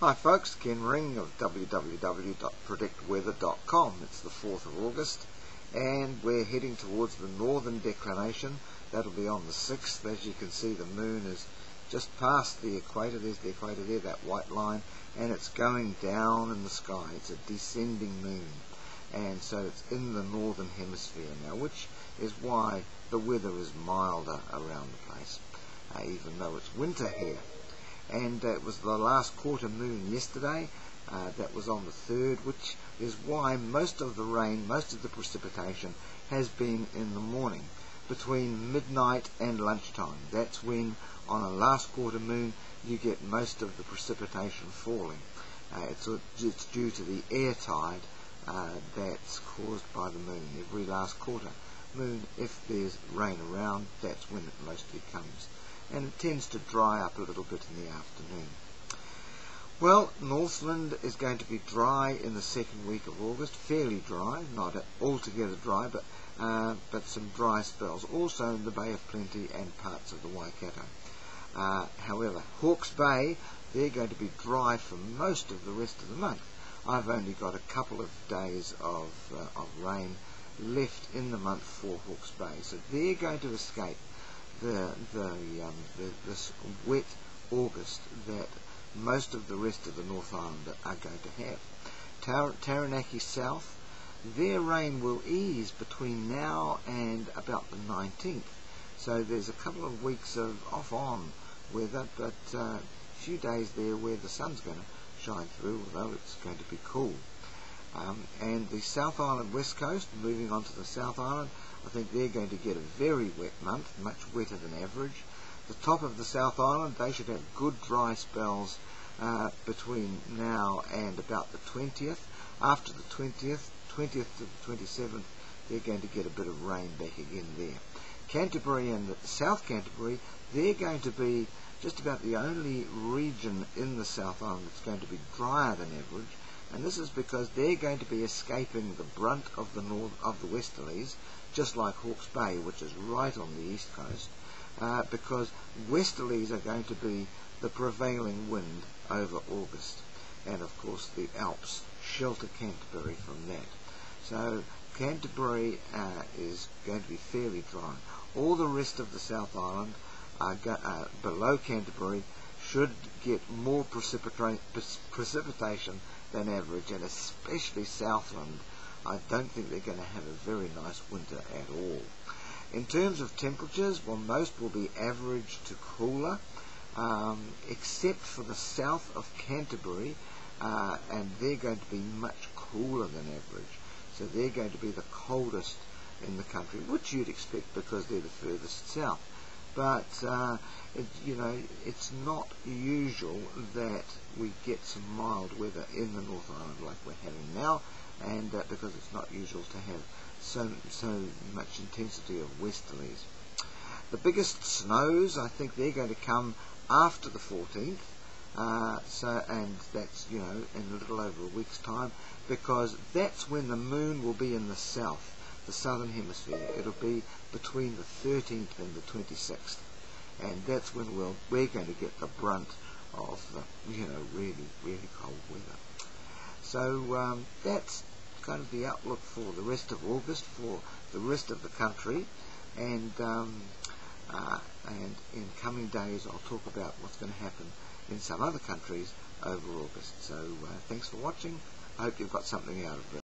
Hi folks, Ken Ring of www.predictweather.com. It's the 4th of August and we're heading towards the northern declination. That'll be on the 6th. As you can see, the moon is just past the equator. There's the equator there, that white line, and it's going down in the sky. It's a descending moon, and so it's in the northern hemisphere now, which is why the weather is milder around the place, even though it's winter here. And it was the last quarter moon yesterday. That was on the 3rd, which is why most of the rain, most of the precipitation has been in the morning between midnight and lunchtime. That's when on a last quarter moon you get most of the precipitation falling. It's due to the air tide that's caused by the moon. Every last quarter moon, if there's rain around, that's when it mostly comes, and it tends to dry up a little bit in the afternoon. Well, Northland is going to be dry in the second week of August, fairly dry, not altogether dry, but some dry spells, also in the Bay of Plenty and parts of the Waikato. However, Hawke's Bay, they're going to be dry for most of the rest of the month. I've only got a couple of days of rain left in the month for Hawke's Bay, so they're going to escape this wet August that most of the rest of the North Island are going to have. Taranaki South, their rain will ease between now and about the 19th, so there's a couple of weeks of off-on weather, but a few days there where the sun's going to shine through, although it's going to be cool. And the South Island West Coast, moving on to the South Island, I think they're going to get a very wet month, much wetter than average. The top of the South Island, they should have good dry spells between now and about the 20th. After the 20th to the 27th, they're going to get a bit of rain back again there. Canterbury and South Canterbury, they're going to be just about the only region in the South Island that's going to be drier than average, and this is because they're going to be escaping the brunt of the westerlies, just like Hawke's Bay, which is right on the east coast, because westerlies are going to be the prevailing wind over August, and of course the Alps shelter Canterbury from that. So Canterbury is going to be fairly dry. All the rest of the South Island below Canterbury should get more precipitation than average, and especially Southland. I don't think they're going to have a very nice winter at all. In terms of temperatures, well, most will be average to cooler, except for the south of Canterbury, and they're going to be much cooler than average. So they're going to be the coldest in the country, which you'd expect because they're the furthest south. But it's not usual that we get some mild weather in the North Island like we're having now, and because it's not usual to have so much intensity of westerlies. The biggest snows, I think they're going to come after the 14th, and that's in a little over a week's time, because that's when the moon will be in the south, the southern hemisphere. It'll be between the 13th and the 26th, and that's when we're going to get the brunt of the really cold weather. So that's kind of the outlook for the rest of August for the rest of the country, and in coming days I'll talk about what's going to happen in some other countries over August. So thanks for watching. I hope you've got something out of it.